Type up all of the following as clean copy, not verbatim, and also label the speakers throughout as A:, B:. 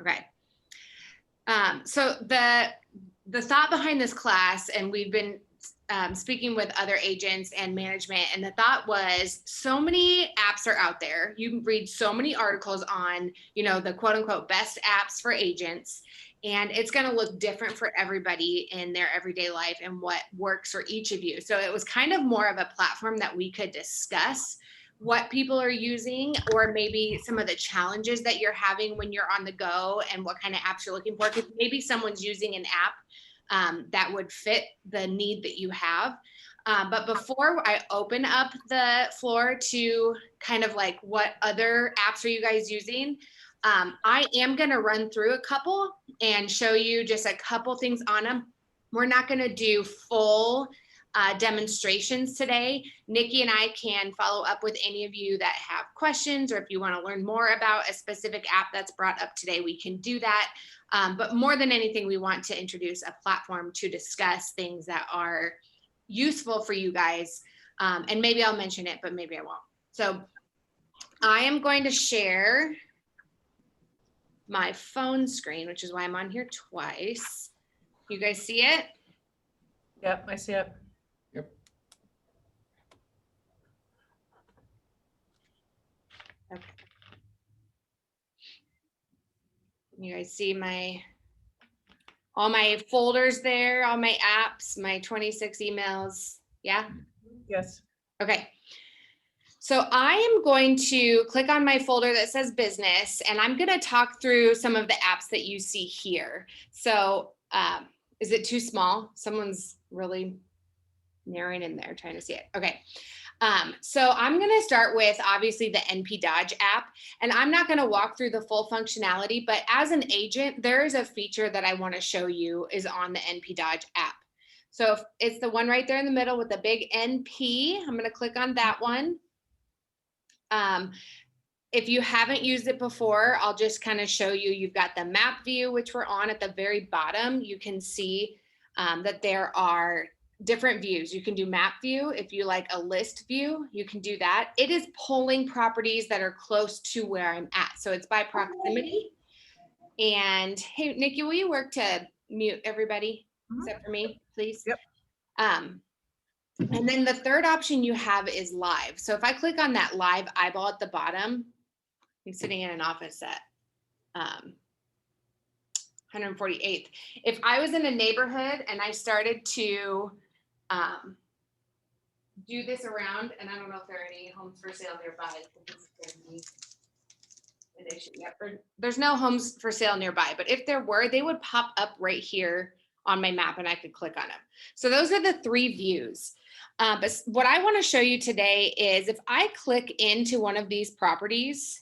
A: Okay. So the thought behind this class, and we've been speaking with other agents and management, and the thought was so many apps are out there. You can read so many articles on, the quote unquote best apps for agents, and it's going to look different for everybody in their everyday life and what works for each of you. So it was kind of more of a platform that we could discuss what people are using, or maybe some of the challenges that you're having when you're on the go and what kind of apps you're looking for. Because maybe someone's using an app that would fit the need that you have. But before I open up the floor to kind of like what other apps are you guys using, I am going to run through a couple and show you just a couple things on them. We're not going to do full demonstrations today. Nikki and I can follow up with any of you that have questions, or if you want to learn more about a specific app that's brought up today, we can do that. But more than anything, we want to introduce a platform to discuss things that are useful for you guys. And maybe I'll mention it, but maybe I won't. So I am going to share my phone screen, which is why I'm on here twice. You guys see it?
B: Yep, I see it.
C: Yep.
A: Okay. You guys see all my folders there, all my apps, my 26 emails. Yeah?
B: Yes.
A: Okay. So I am going to click on my folder that says business, and I'm going to talk through some of the apps that you see here. So is it too small? Someone's really narrowing in there trying to see it. Okay. So I'm going to start with obviously the NP Dodge app, and I'm not going to walk through the full functionality, but as an agent, there is a feature that I want to show you is on the NP Dodge app. So if it's the one right there in the middle with the big NP, I'm going to click on that one. If you haven't used it before, I'll just kind of show you. You've got the map view, which we're on at the very bottom. You can see that there are different views. You can do map view. If you like a list view, you can do that. It is pulling properties that are close to where I'm at. So it's by proximity. And hey, Nikki, will you work to mute everybody except for me, please?
B: Yep.
A: And then the third option you have is live. So if I click on that live eyeball at the bottom, I'm sitting in an office at 148th. If I was in a neighborhood and I started to do this around, and I don't know if there are any homes for sale nearby. There's no homes for sale nearby, but if there were, they would pop up right here on my map and I could click on them. So those are the three views. But what I want to show you today is if I click into one of these properties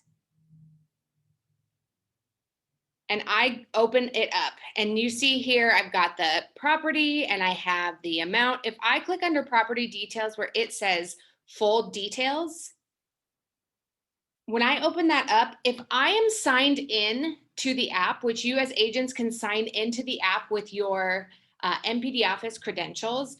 A: and I open it up, and you see here, I've got the property and I have the amount. If I click under property details where it says full details, when I open that up, if I am signed in to the app, which you as agents can sign into the app with your NPD office credentials,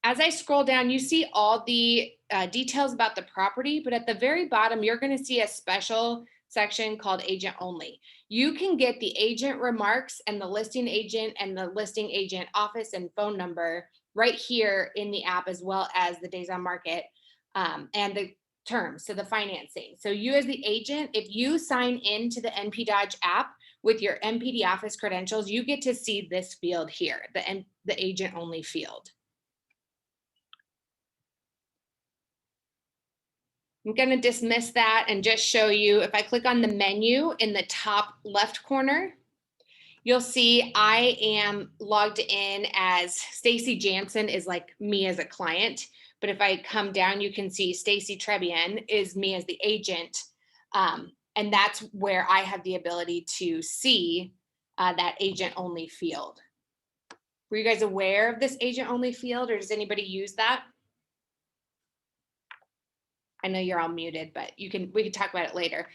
A: as I scroll down, you see all the details about the property, but at the very bottom, you're going to see a special section called agent only. You can get the agent remarks and the listing agent and the listing agent office and phone number right here in the app, as well as the days on market and the terms, so the financing. So you as the agent, if you sign into the NP Dodge app with your NPD office credentials, you get to see this field here, the agent only field. I'm going to dismiss that and just show you, if I click on the menu in the top left corner, you'll see I am logged in as Stacy Jansen is like me as a client. But if I come down, you can see Stacy Trebian is me as the agent. And that's where I have the ability to see that agent only field. Were you guys aware of this agent only field, or does anybody use that? I know you're all muted, but we can talk about it later.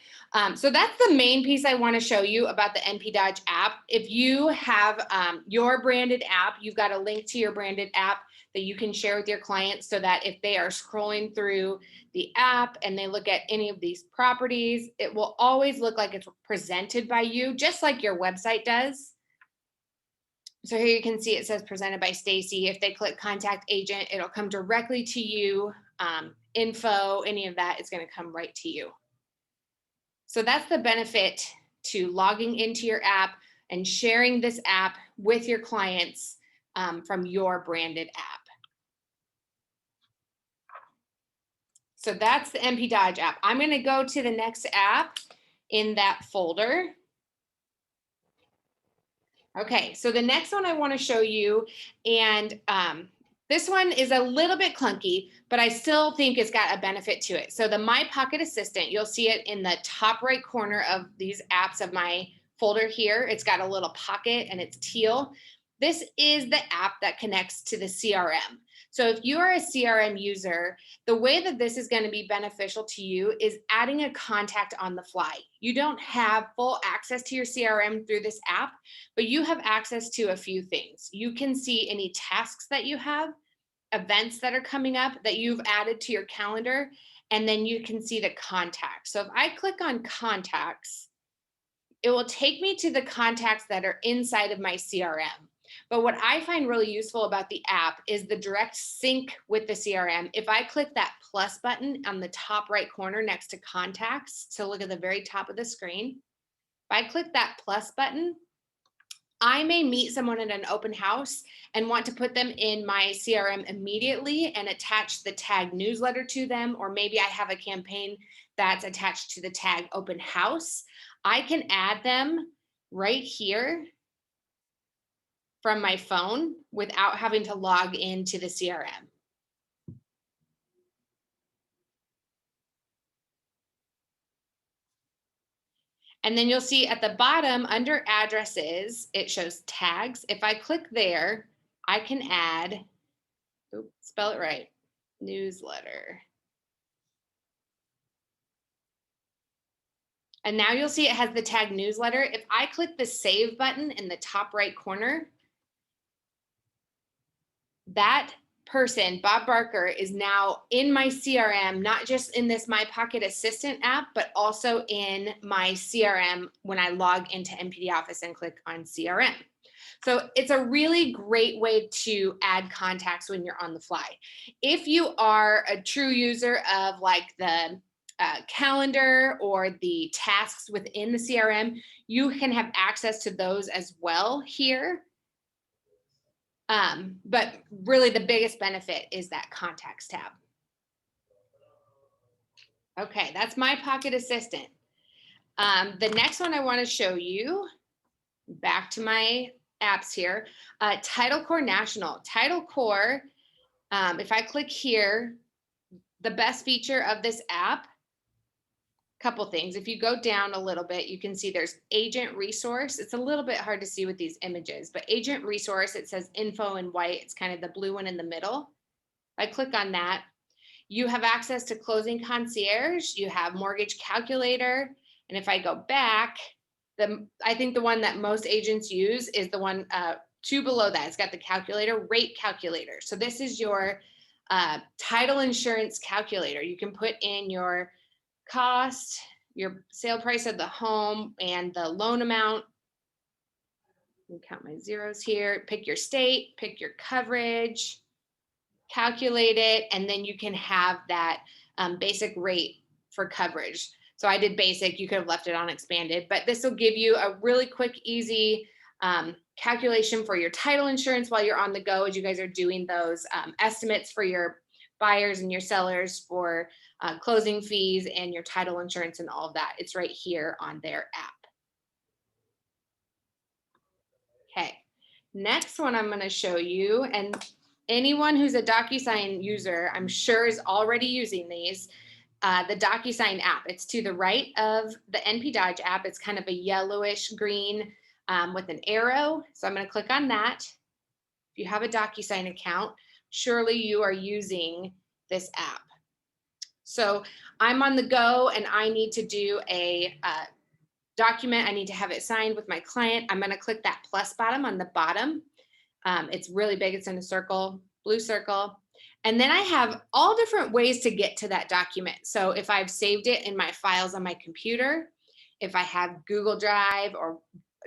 A: So that's the main piece I want to show you about the NP Dodge app. If you have your branded app, you've got a link to your branded app. that you can share with your clients so that if they are scrolling through the app and they look at any of these properties, it will always look like it's presented by you, just like your website does. So here you can see it says presented by Stacy. If they click contact agent, it'll come directly to you. Info, any of that is going to come right to you. So that's the benefit to logging into your app and sharing this app with your clients from your branded app. So that's the NP Dodge app. I'm going to go to the next app in that folder. Okay, so the next one I want to show you, and this one is a little bit clunky, but I still think it's got a benefit to it. So the My Pocket Assistant, you'll see it in the top right corner of these apps of my folder here. It's got a little pocket and it's teal. This is the app that connects to the CRM. So if you are a CRM user, the way that this is going to be beneficial to you is adding a contact on the fly. You don't have full access to your CRM through this app, but you have access to a few things. You can see any tasks that you have, events that are coming up that you've added to your calendar, and then you can see the contacts. So if I click on contacts, it will take me to the contacts that are inside of my CRM. But what I find really useful about the app is the direct sync with the CRM. If I click that plus button on the top right corner next to contacts, so look at the very top of the screen. If I click that plus button, I may meet someone at an open house and want to put them in my CRM immediately and attach the tag newsletter to them, or maybe I have a campaign that's attached to the tag open house. I can add them right here from my phone without having to log into the CRM. And then you'll see at the bottom under addresses, it shows tags. If I click there, I can add, spell it right, newsletter. And now you'll see it has the tag newsletter. If I click the save button in the top right corner, that person, Bob Barker, is now in my CRM, not just in this My Pocket Assistant app, but also in my CRM when I log into NPD Office and click on CRM. So it's a really great way to add contacts when you're on the fly. If you are a true user of like the calendar or the tasks within the CRM, you can have access to those as well here. But really the biggest benefit is that contacts tab. Okay, that's My Pocket Assistant. The next one I want to show you, back to my apps here, Title Core National. Title Core, if I click here, the best feature of this app, couple things. If you go down a little bit, you can see there's agent resource. It's a little bit hard to see with these images, but agent resource, it says info in white. It's kind of the blue one in the middle. If I click on that, you have access to closing concierge, you have mortgage calculator. And if I go back, I think the one that most agents use is the one two below that. It's got the calculator, rate calculator. So this is your title insurance calculator. You can put in your cost, your sale price of the home, and the loan amount. Let me count my zeros here. Pick your state, pick your coverage, calculate it, and then you can have that basic rate for coverage. So I did basic, you could have left it on expanded, but this will give you a really quick, easy calculation for your title insurance while you're on the go as you guys are doing those estimates for your buyers and your sellers for closing fees and your title insurance and all of that. It's right here on their app. Okay, next one I'm going to show you, and anyone who's a DocuSign user, I'm sure is already using these, the DocuSign app. It's to the right of the NP Dodge app. It's kind of a yellowish green with an arrow. So I'm going to click on that. If you have a DocuSign account, surely you are using this app. So I'm on the go and I need to do a document. I need to have it signed with my client. I'm going to click that plus bottom on the bottom. It's really big. It's in a circle. blue circle. And then I have all different ways to get to that document. So if I've saved it in my files on my computer, if I have Google Drive or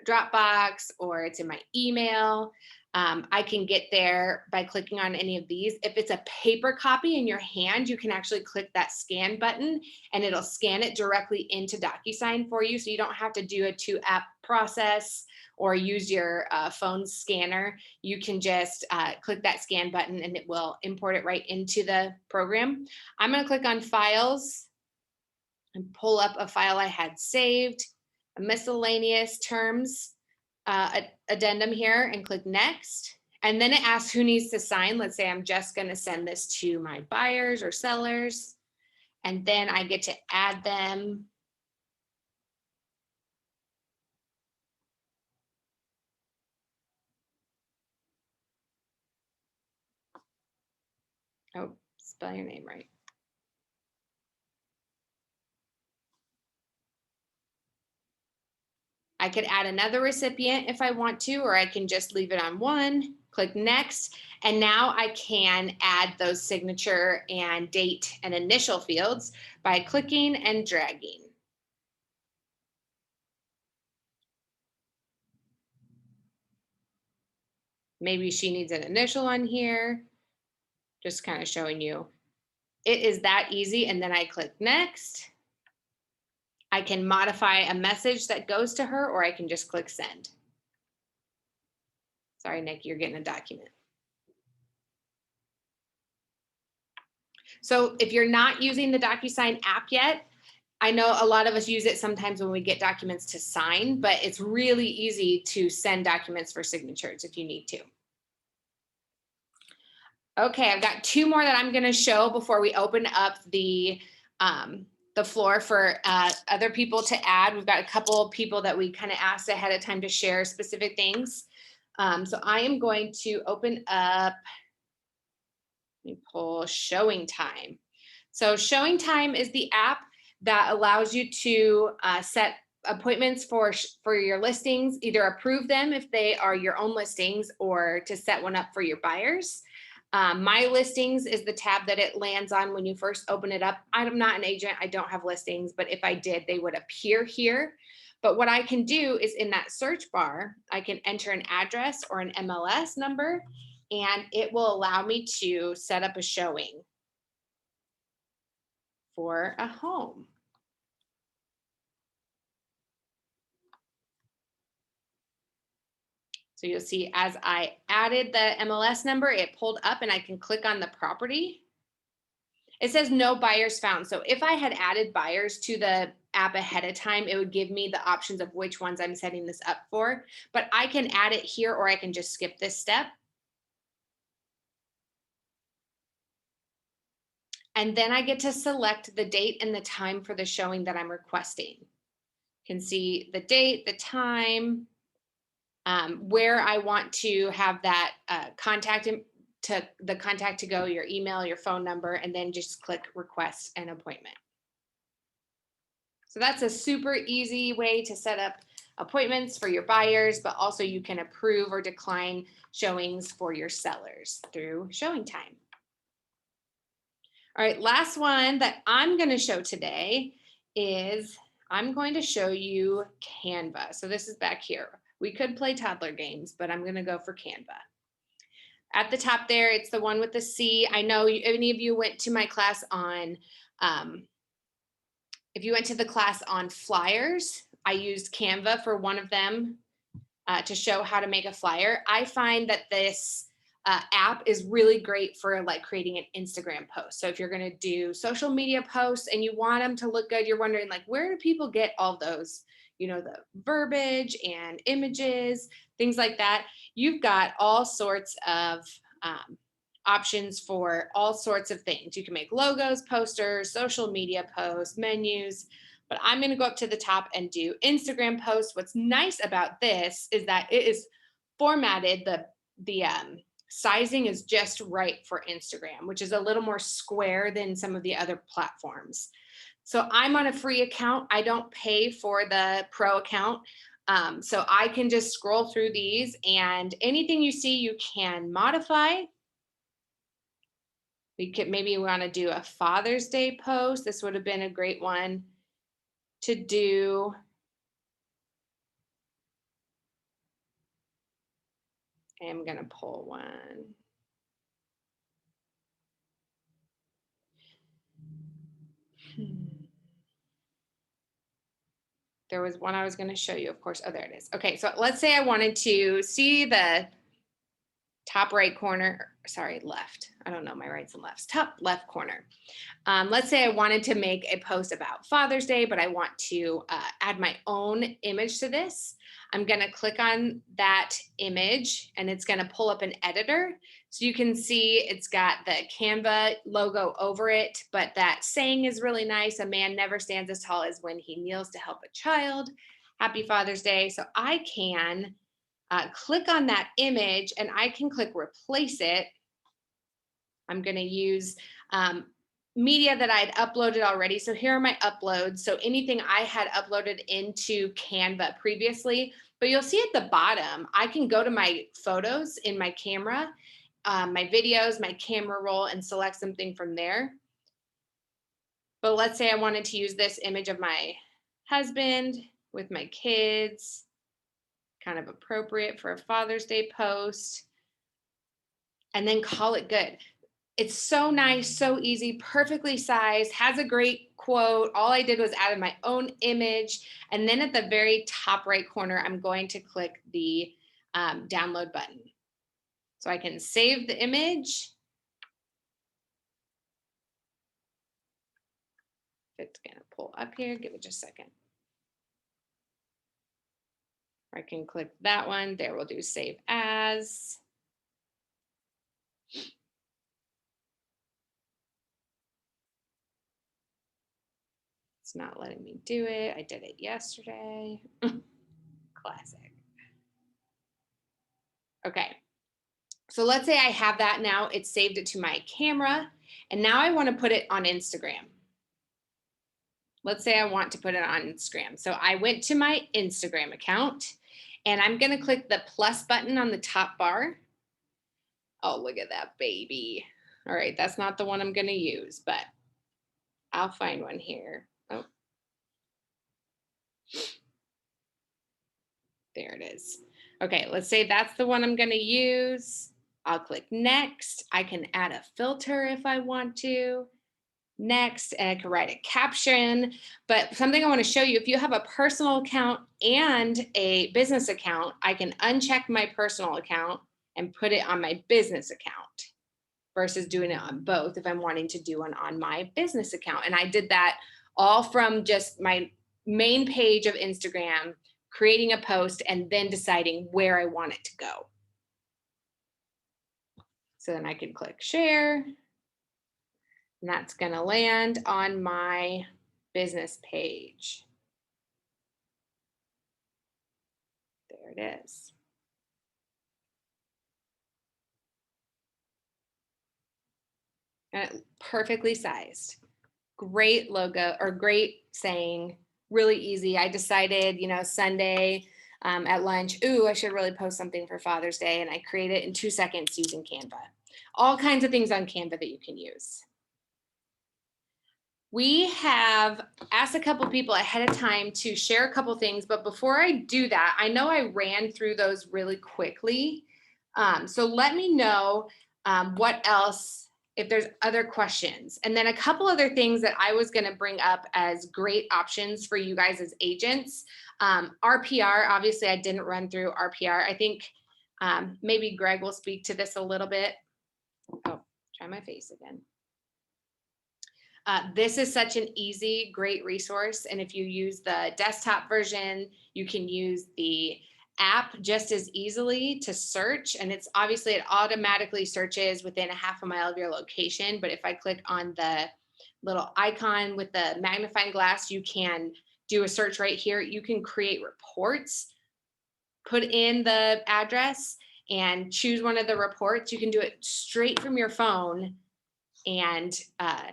A: Dropbox, or it's in my email, I can get there by clicking on any of these. If it's a paper copy in your hand, you can actually click that scan button and it'll scan it directly into DocuSign for you. So you don't have to do a 2-app process or use your phone scanner. You can just click that scan button and it will import it right into the program. I'm going to click on Files and pull up a file I had saved, a miscellaneous terms addendum here, and click Next. And then it asks who needs to sign. Let's say I'm just going to send this to my buyers or sellers. And then I get to add them. Oh, spell your name right. I could add another recipient if I want to, or I can just leave it on one, click Next. And now I can add those signature and date and initial fields by clicking and dragging. Maybe she needs an initial on here, just kind of showing you. It is that easy. And then I click Next. I can modify a message that goes to her, or I can just click Send. Sorry, Nick, you're getting a document. So if you're not using the DocuSign app yet, I know a lot of us use it sometimes when we get documents to sign, but it's really easy to send documents for signatures if you need to. Okay, I've got 2 more that I'm going to show before we open up the floor for other people to add. We've got a couple of people that we kind of asked ahead of time to share specific things. So I am going to open up, let me pull Showing Time. So Showing Time is the app that allows you to set appointments for your listings, either approve them if they are your own listings, or to set one up for your buyers. My Listings is the tab that it lands on when you first open it up. I'm not an agent, I don't have listings, but if I did, they would appear here. But what I can do is in that search bar, I can enter an address or an MLS number, and it will allow me to set up a showing for a home. So you'll see as I added the MLS number, it pulled up and I can click on the property. It says no buyers found. So if I had added buyers to the app ahead of time, it would give me the options of which ones I'm setting this up for. But I can add it here, or I can just skip this step. And then I get to select the date and the time for the showing that I'm requesting. You can see the date, the time, where I want to have that contact to go, your email, your phone number, and then just click Request an Appointment. So that's a super easy way to set up appointments for your buyers, but also you can approve or decline showings for your sellers through Showing Time. All right, last one that I'm going to show today is I'm going to show you Canva. So this is back here. We could play toddler games, but I'm going to go for Canva. At the top there, it's the one with the C. I know any of you went to my class on, if you went to the class on flyers, I used Canva for one of them to show how to make a flyer. I find that this app is really great for like creating an Instagram post. So if you're going to do social media posts and you want them to look good, you're wondering like, where do people get all those, you know, the verbiage and images, things like that. You've got all sorts of options for all sorts of things. You can make logos, posters, social media posts, menus, but I'm going to go up to the top and do Instagram posts. What's nice about this is that it is formatted, the sizing is just right for Instagram, which is a little more square than some of the other platforms. So I'm on a free account. I don't pay for the pro account. So I can just scroll through these, and anything you see, you can modify. We could maybe want to do a Father's Day post. This would have been a great one to do. I'm going to pull one. There was one I was going to show you, of course. Oh, there it is. Okay, so let's say I wanted to see the top right corner, sorry, left. I don't know my rights and lefts, top left corner. Let's say I wanted to make a post about Father's Day, but I want to add my own image to this. I'm going to click on that image and it's going to pull up an editor. So you can see it's got the Canva logo over it, but that saying is really nice. A man never stands as tall as when he kneels to help a child. Happy Father's Day. So I can click on that image and I can click replace it. I'm going to use media that I'd uploaded already. So here are my uploads. So anything I had uploaded into Canva previously, but you'll see at the bottom, I can go to my photos in my camera, my videos, my camera roll, and select something from there. But let's say I wanted to use this image of my husband with my kids, kind of appropriate for a Father's Day post, and then call it good. It's so nice, so easy, perfectly sized, has a great quote. All I did was added my own image. And then at the very top right corner, I'm going to click the download button. So I can save the image. It's gonna pull up here, give it just a second. I can click that one. There, we'll do save as. It's not letting me do it. I did it yesterday. Classic. Okay. So let's say I have that now. It's saved it to my camera. And now I want to put it on Instagram. Let's say I want to put it on Instagram. So I went to my Instagram account and I'm going to click the plus button on the top bar. Oh, look at that baby. All right, that's not the one I'm going to use, but I'll find one here. Oh, there it is. Okay, let's say that's the one I'm going to use. I'll click next. I can add a filter if I want to. Next, and I can write a caption. But something I want to show you, if you have a personal account and a business account, I can uncheck my personal account and put it on my business account versus doing it on both if I'm wanting to do one on my business account. And I did that all from just my main page of Instagram, creating a post, and then deciding where I want it to go. So then I can click share. And that's going to land on my business page. There it is. And perfectly sized. Great logo or great saying, really easy. I decided, Sunday at lunch, I should really post something for Father's Day. And I create it in 2 seconds using Canva. All kinds of things on Canva that you can use. We have asked a couple people ahead of time to share a couple things, but before I do that, I know I ran through those really quickly. So let me know what else, if there's other questions. And then a couple other things that I was going to bring up as great options for you guys as agents. RPR, obviously I didn't run through RPR. I think maybe Greg will speak to this a little bit. Oh, try my face again. This is such an easy, great resource. And if you use the desktop version, you can use the app just as easily to search. And it's obviously, it automatically searches within a half a mile of your location. But if I click on the little icon with the magnifying glass, you can do a search right here. You can create reports, put in the address and choose one of the reports. You can do it straight from your phone and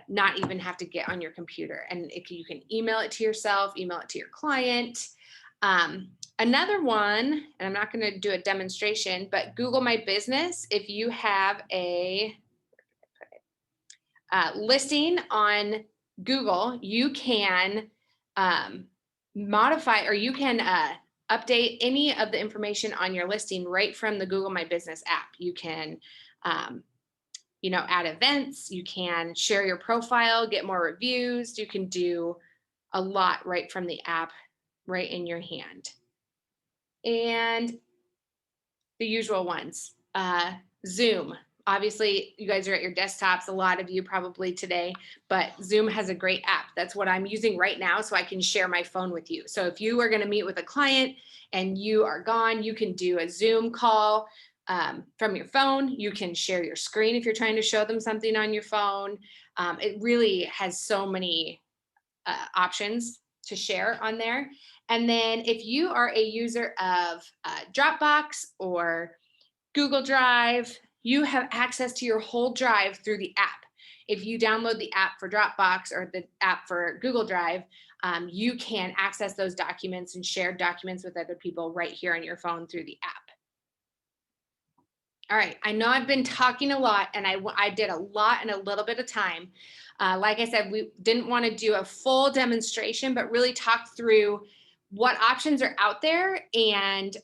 A: not even have to get on your computer. And you can email it to yourself, email it to your client. Another one, and I'm not going to do a demonstration, but Google My Business. If you have listing on Google, you can modify, or you can update any of the information on your listing right from the Google My Business app. You can, add events, you can share your profile, get more reviews, you can do a lot right from the app, right in your hand. And the usual ones, Zoom. Obviously, you guys are at your desktops, a lot of you probably today, but Zoom has a great app. That's what I'm using right now, so I can share my phone with you. So if you are going to meet with a client and you are gone, you can do a Zoom call from your phone. You can share your screen if you're trying to show them something on your phone. It really has so many options to share on there. And then if you are a user of Dropbox or Google Drive, you have access to your whole drive through the app. If you download the app for Dropbox or the app for Google Drive, you can access those documents and share documents with other people right here on your phone through the app. All right, I know I've been talking a lot, and I did a lot in a little bit of time. Like I said, we didn't want to do a full demonstration, but really talk through what options are out there and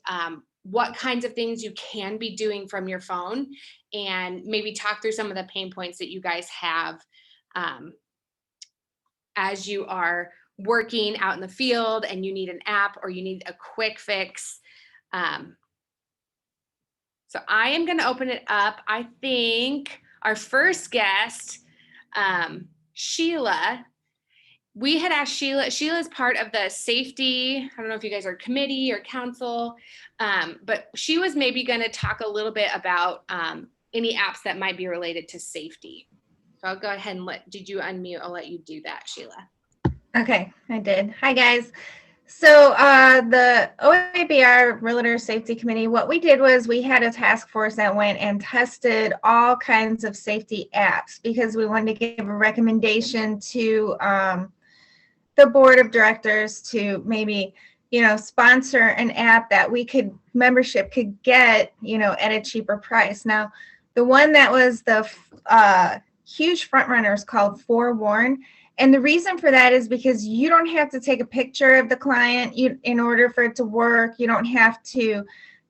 A: what kinds of things you can be doing from your phone, and maybe talk through some of the pain points that you guys have as you are working out in the field and you need an app or you need a quick fix. So I am going to open it up. I think our first guest, Sheila, we had asked Sheila. Sheila is part of the safety, I don't know if you guys are committee or council, but she was maybe going to talk a little bit about any apps that might be related to safety. So I'll go ahead and did you unmute? I'll let you do that, Sheila.
C: Okay, I did. Hi, guys. So the OABR Realtor Safety Committee, what we did was we had a task force that went and tested all kinds of safety apps because we wanted to give a recommendation to the board of directors to maybe, sponsor an app that membership could get, at a cheaper price. Now, the one that was the huge front runner is called Forewarn. And the reason for that is because you don't have to take a picture of the client in order for it to work. You don't have to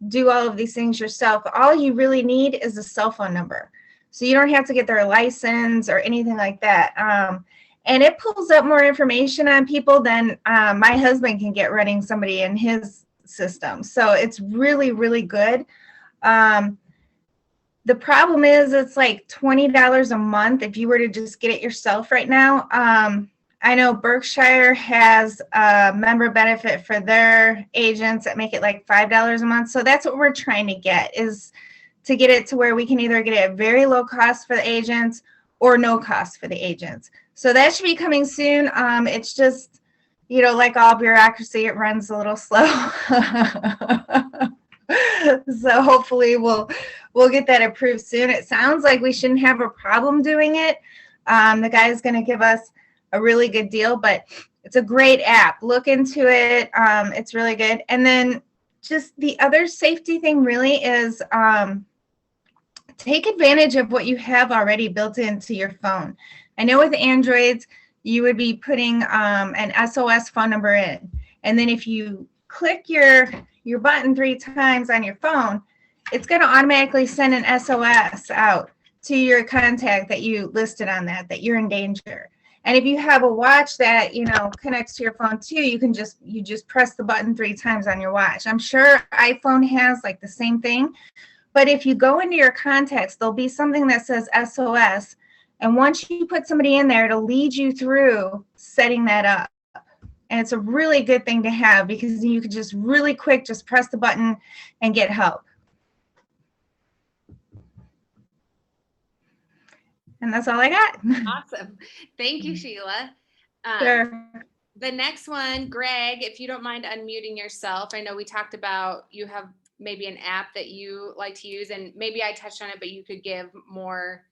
C: do all of these things yourself. All you really need is a cell phone number. So you don't have to get their license or anything like that. And it pulls up more information on people than my husband can get running somebody in his system. So it's really, really good. The problem is it's like $20 a month if you were to just get it yourself right now. I know Berkshire has a member benefit for their agents that make it like $5 a month. So that's what we're trying to get, is to get it to where we can either get it at very low cost for the agents or no cost for the agents. So that should be coming soon. It's just, like all bureaucracy, it runs a little slow. So hopefully we'll get that approved soon. It sounds like we shouldn't have a problem doing it. The guy's going to give us a really good deal, but it's a great app. Look into it. It's really good. And then just the other safety thing really is take advantage of what you have already built into your phone. I know with Androids, you would be putting an SOS phone number in. And then if you click your button 3 times on your phone, it's going to automatically send an SOS out to your contact that you listed on that you're in danger. And if you have a watch that, connects to your phone too, you just press the button 3 times on your watch. I'm sure iPhone has like the same thing, but if you go into your contacts, there'll be something that says SOS. And once you put somebody in there, it'll lead you through setting that up. And it's a really good thing to have because you can just really quick, just press the button and get help. And that's all I got.
A: Awesome. Thank you, Sheila.
C: Sure.
A: The next one, Greg, if you don't mind unmuting yourself. I know we talked about you have maybe an app that you like to use, and maybe I touched on it, but you could give more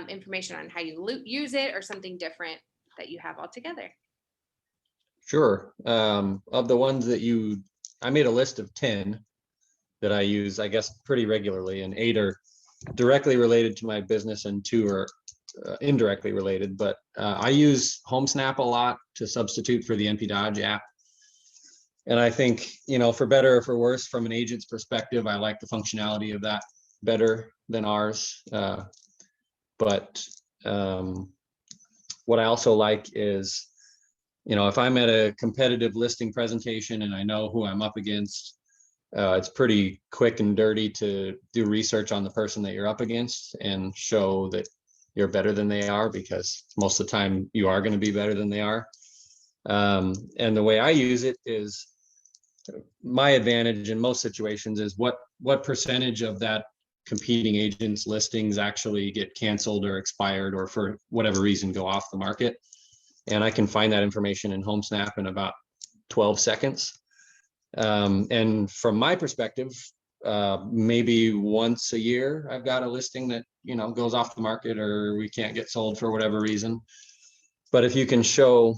A: information on how you use it or something different that you have altogether.
D: Sure. Of the ones that I made a list of 10 that I use, I guess, pretty regularly, and 8 are directly related to my business and 2 are indirectly related, but I use HomeSnap a lot to substitute for the NP Dodge app. And I think, for better or for worse, from an agent's perspective, I like the functionality of that better than ours. But what I also like is, if I'm at a competitive listing presentation and I know who I'm up against, it's pretty quick and dirty to do research on the person that you're up against and show that you're better than they are, because most of the time you are going to be better than they are. And the way I use it is, my advantage in most situations is what percentage of that competing agent's listings actually get canceled or expired or for whatever reason go off the market. And I can find that information in HomeSnap in about 12 seconds. And from my perspective, maybe once a year, I've got a listing that, goes off the market or we can't get sold for whatever reason. But if you can show,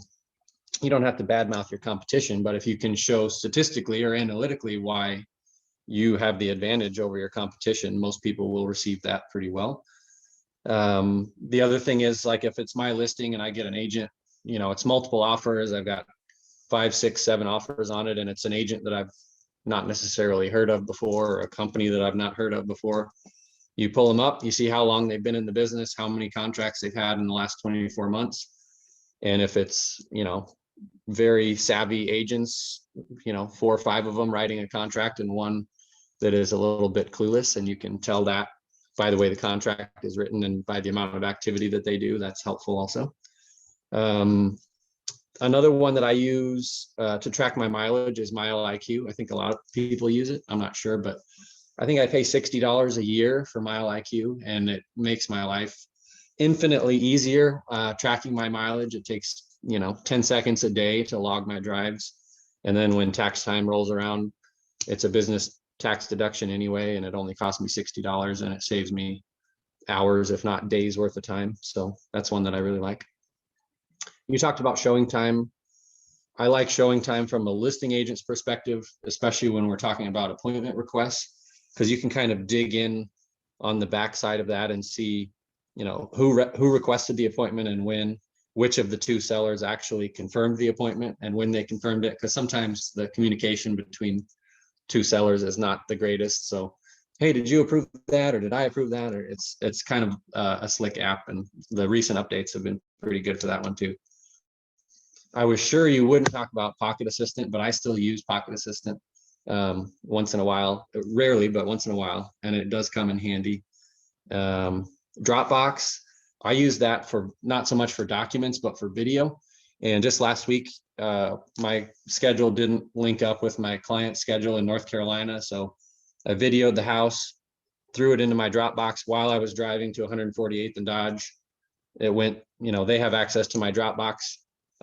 D: you don't have to badmouth your competition, but if you can show statistically or analytically why you have the advantage over your competition, most people will receive that pretty well. The other thing is, like, if it's my listing and I get an agent, it's multiple offers, I've got 5, 6, 7 offers on it, and it's an agent that I've not necessarily heard of before, or a company that I've not heard of before. You pull them up, you see how long they've been in the business, how many contracts they've had in the last 24 months. And if it's, very savvy agents, 4 or 5 of them writing a contract and one that is a little bit clueless, and you can tell that by the way the contract is written and by the amount of activity that they do, that's helpful also. Another one that I use to track my mileage is MileIQ. I think a lot of people use it. I'm not sure, but I think I pay $60 a year for MileIQ, and it makes my life infinitely easier tracking my mileage. It takes 10 seconds a day to log my drives, and then when tax time rolls around, it's a business tax deduction anyway, and it only costs me $60, and it saves me hours, if not days worth of time. So that's one that I really like. You talked about showing time. I like showing time from a listing agent's perspective, especially when we're talking about appointment requests, because you can kind of dig in on the backside of that and see, who requested the appointment and when, which of the 2 sellers actually confirmed the appointment and when they confirmed it, because sometimes the communication between 2 sellers is not the greatest. So, hey, did you approve that, or did I approve that? Or it's kind of a slick app, and the recent updates have been pretty good for that one too. I was sure you wouldn't talk about Pocket Assistant, but I still use Pocket Assistant once in a while, rarely, but once in a while, and it does come in handy. Dropbox, I use that for not so much for documents, but for video. And just last week, my schedule didn't link up with my client's schedule in North Carolina. So I videoed the house, threw it into my Dropbox while I was driving to 148th and Dodge. It went, they have access to my Dropbox.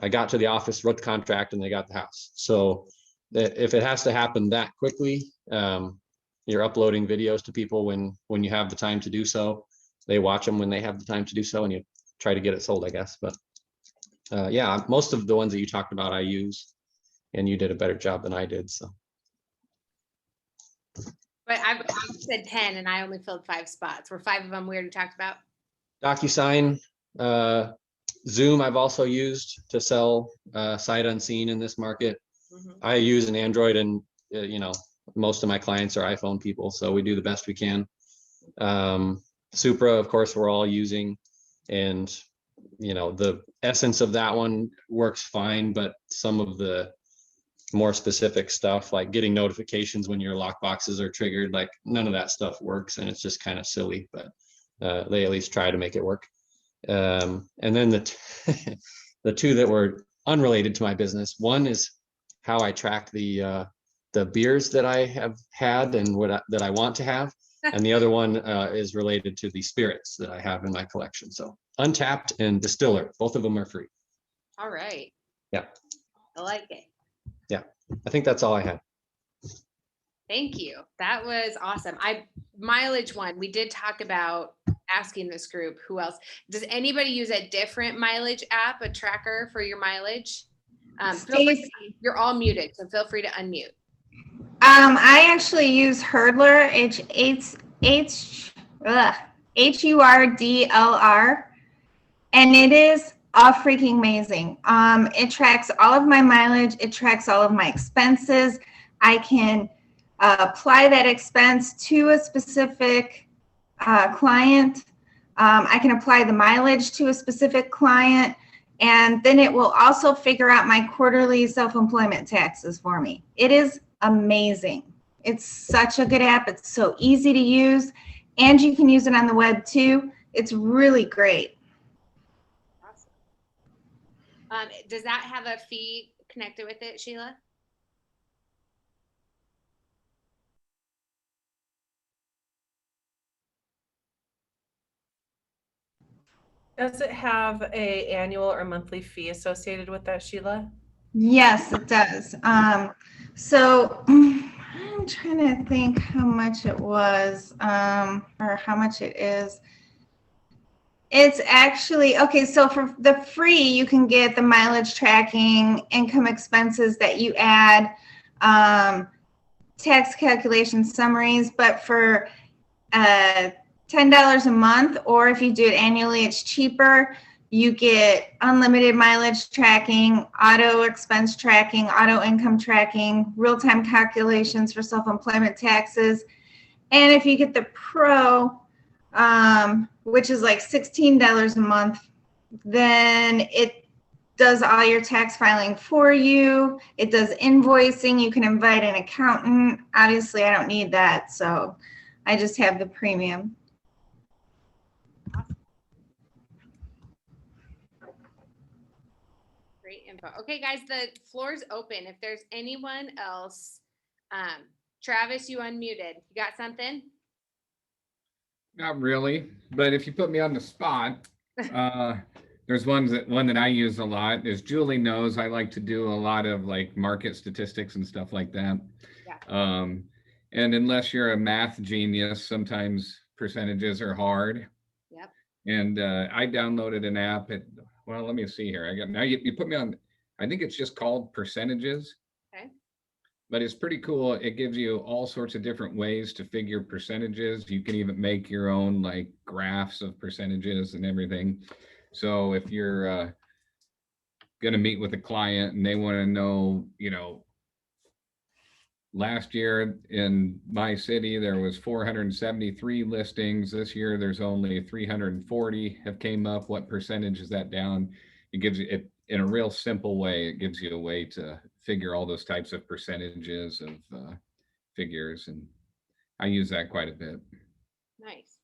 D: I got to the office, wrote the contract, and they got the house. So if it has to happen that quickly, you're uploading videos to people when you have the time to do so. They watch them when they have the time to do so, and you try to get it sold, I guess. But yeah, most of the ones that you talked about I use, and you did a better job than I did. So.
A: But I said 10 and I only filled 5 spots. Were 5 of them we already talked about? DocuSign,
D: Zoom I've also used to sell sight unseen in this market. I use an Android, and most of my clients are iPhone people, so we do the best we can. Supra, of course, we're all using, and the essence of that one works fine, but some of the more specific stuff, like getting notifications when your lock boxes are triggered, like none of that stuff works, and it's just kind of silly, but they at least try to make it work. And then the 2 that were unrelated to my business, one is how I track the beers that I have had and that I want to have, and the other one is related to the spirits that I have in my collection. So Untapped and Distiller, both of them are free.
A: All right.
D: Yeah.
A: I like it.
D: Yeah, I think that's all I had.
A: Thank you. That was awesome. Mileage one, we did talk about asking this group, who else? Does anybody use a different mileage app, a tracker for your mileage? You're all muted, so feel free to unmute.
C: I actually use Hurdler, HURDLR, And it is all freaking amazing. It tracks all of my mileage. It tracks all of my expenses. I can apply that expense to a specific client. I can apply the mileage to a specific client. And then it will also figure out my quarterly self-employment taxes for me. It is amazing. It's such a good app. It's so easy to use. And you can use it on the web too. It's really great.
A: Awesome. Does that have a fee connected with it, Sheila?
B: Does it have a annual or monthly fee associated with that, Sheila?
C: Yes, it does. So I'm trying to think how much it was, or how much it is. It's actually, okay, so for the free, you can get the mileage tracking, income expenses that you add, tax calculation summaries, but for $10 a month, or if you do it annually, it's cheaper. You get unlimited mileage tracking, auto expense tracking, auto income tracking, real-time calculations for self-employment taxes. And if you get the Pro, which is like $16 a month, then it does all your tax filing for you. It does invoicing. You can invite an accountant. Obviously, I don't need that, so I just have the premium.
A: Great info. Okay, guys, the floor's open. If there's anyone else, Travis, you unmuted. You got something?
E: Not really, but if you put me on the spot, there's one that I use a lot. As Julie knows, I like to do a lot of like market statistics and stuff like that.
A: Yeah.
E: And unless you're a math genius, sometimes percentages are hard.
A: Yep.
E: And I downloaded an app. Well, let me see here. Now you put me on. I think it's just called Percentages.
A: Okay.
E: But it's pretty cool. It gives you all sorts of different ways to figure percentages. You can even make your own like graphs of percentages and everything. So if you're going to meet with a client and they want to know, last year in my city, there was 473 listings. This year, there's only 340 have came up. What percentage is that down? It gives you it in a real simple way. It gives you a way to figure all those types of percentages of figures. And I use that quite a bit.
A: Nice.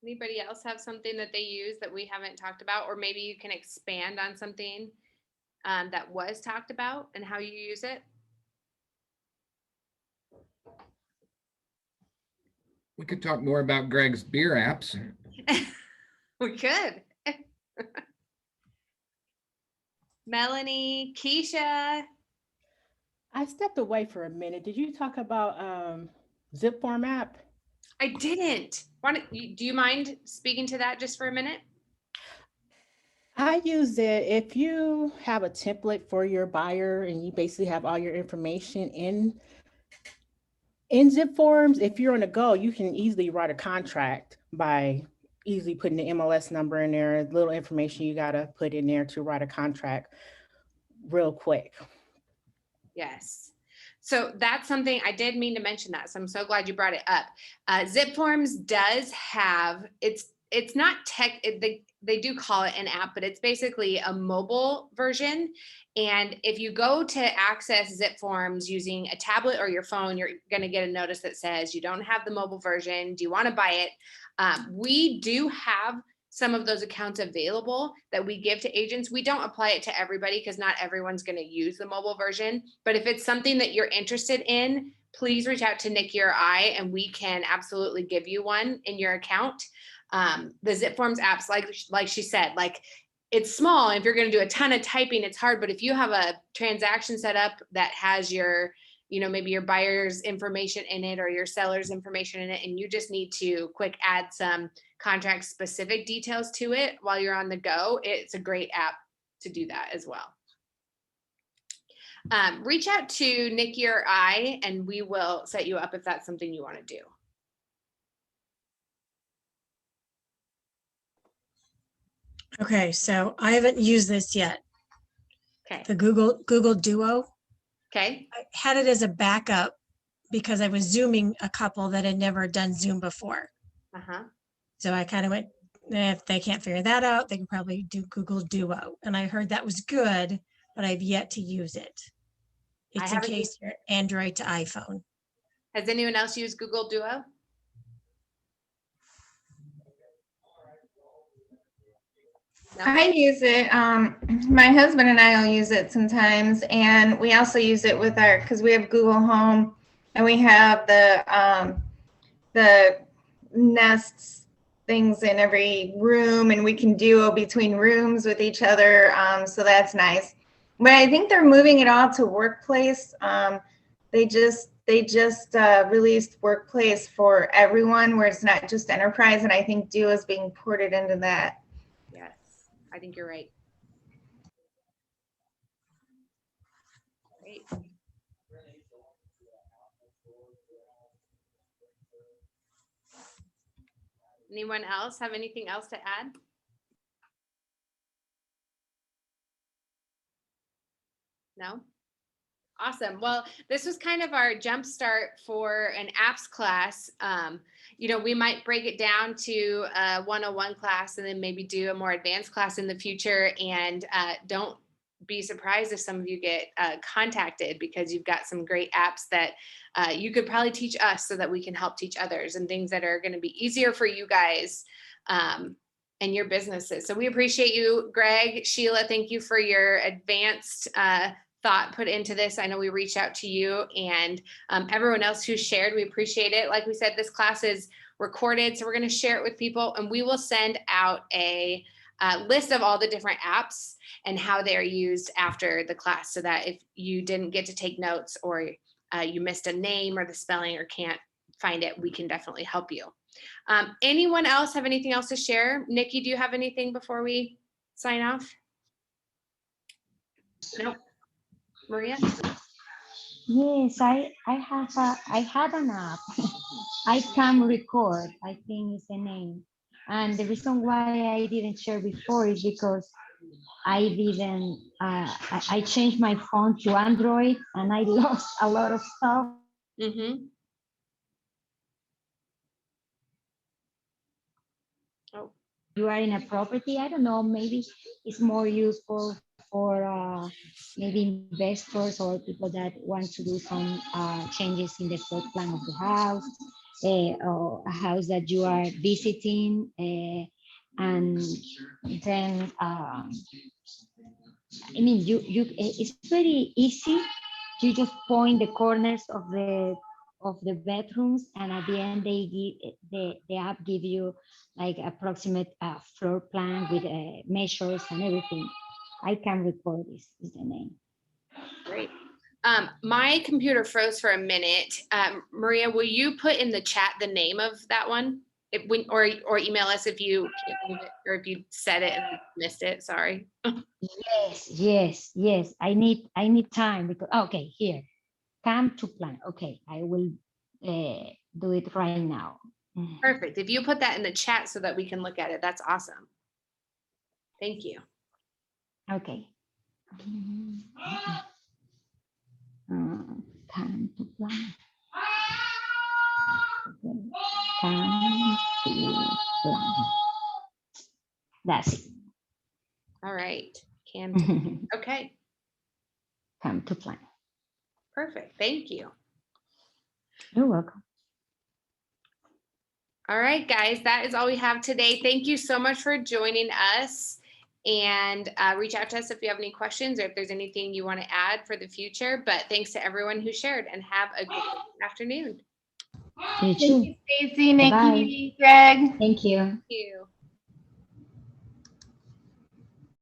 A: Anybody else have something that they use that we haven't talked about? Or maybe you can expand on something that was talked about and how you use it?
E: We could talk more about Greg's beer apps.
A: We could. Melanie, Keisha.
F: I stepped away for a minute. Did you talk about Zip Form app?
A: I didn't. Do you mind speaking to that just for a minute?
F: I use it if you have a template for your buyer and you basically have all your information in Zip Forms. If you're on the go, you can easily write a contract by easily putting the MLS number in there, little information you got to put in there to write a contract real quick.
A: Yes. So that's something I did mean to mention that. So I'm so glad you brought it up. Zip Forms does have, it's not tech, they do call it an app, but it's basically a mobile version. And if you go to access Zip Forms using a tablet or your phone, you're going to get a notice that says you don't have the mobile version. Do you want to buy it? We do have some of those accounts available that we give to agents. We don't apply it to everybody because not everyone's going to use the mobile version. But if it's something that you're interested in, please reach out to Nikki or I, and we can absolutely give you one in your account. The Zip Forms apps, like she said, like it's small. If you're going to do a ton of typing, it's hard. But if you have a transaction set up that has your, maybe your buyer's information in it or your seller's information in it, and you just need to quick add some contract specific details to it while you're on the go, it's a great app to do that as well. Reach out to Nikki or I, and we will set you up if that's something you want to do.
G: Okay, so I haven't used this yet.
A: Okay.
G: The Google Duo.
A: Okay.
G: I had it as a backup because I was Zooming a couple that had never done Zoom before.
A: Uh-huh.
G: So I kind of went, if they can't figure that out, they can probably do Google Duo. And I heard that was good, but I've yet to use it.
A: I
G: It's in
A: haven't
G: case you're Android to iPhone.
A: Has anyone else used Google Duo? No?
C: I use it. My husband and I will use it sometimes, and we also use it with our because we have Google Home, and we have the Nests things in every room, and we can duo between rooms with each other. So that's nice. But I think they're moving it all to Workplace. They just released Workplace for everyone, where it's not just enterprise, and I think Duo is being ported into that.
A: Yes, I think you're right. Great. Anyone else have anything else to add? No? Awesome. Well, this was kind of our jump start for an apps class. We might break it down to a 101 class and then maybe do a more advanced class in the future. And don't be surprised if some of you get contacted, because you've got some great apps that you could probably teach us so that we can help teach others, and things that are going to be easier for you guys and your businesses. So we appreciate you, Greg, Sheila. Thank you for your advanced thought put into this. I know we reached out to you, and everyone else who shared, we appreciate it. Like we said, this class is recorded, so we're going to share it with people, and we will send out a list of all the different apps and how they're used after the class, so that if you didn't get to take notes, or you missed a name or the spelling, or can't find it, we can definitely help you. Anyone else have anything else to share? Nikki, do you have anything before we sign off? Nope. Maria?
H: Yes, I have an app. I can record, I think is the name. And the reason why I didn't share before is because I didn't, I changed my phone to Android, and I lost a lot of stuff.
A: Mm-hmm. Oh.
H: You are in a property, I don't know, maybe it's more useful for maybe investors or people that want to do some changes in the floor plan of the house, or a house that you are visiting, and then I mean, it's very easy. You just point the corners of the bedrooms, and at the end they give the app give you like approximate floor plan with measures and everything. I can record this is the name.
A: Great. My computer froze for a minute. Maria, will you put in the chat the name of that one? Or email us if you can't believe it, or if you said it and missed it. Sorry.
H: Yes. I need time because okay, here. Come to plan. Okay, I will do it right now.
A: Perfect. If you put that in the chat so that we can look at it, that's awesome. Thank you.
H: Okay. Time to plan. Okay. Time to plan. That's it.
A: All right. Okay.
H: Time to plan.
A: Perfect. Thank you.
H: You're welcome.
A: All right, guys, that is all we have today. Thank you so much for joining us, and reach out to us if you have any questions or if there's anything you want to add for the future. But thanks to everyone who shared, and have a good afternoon.
H: You
C: Thank
H: too.
C: you, Stacy, Nikki,
H: Bye.
C: Greg.
H: Thank you.
A: Thank you.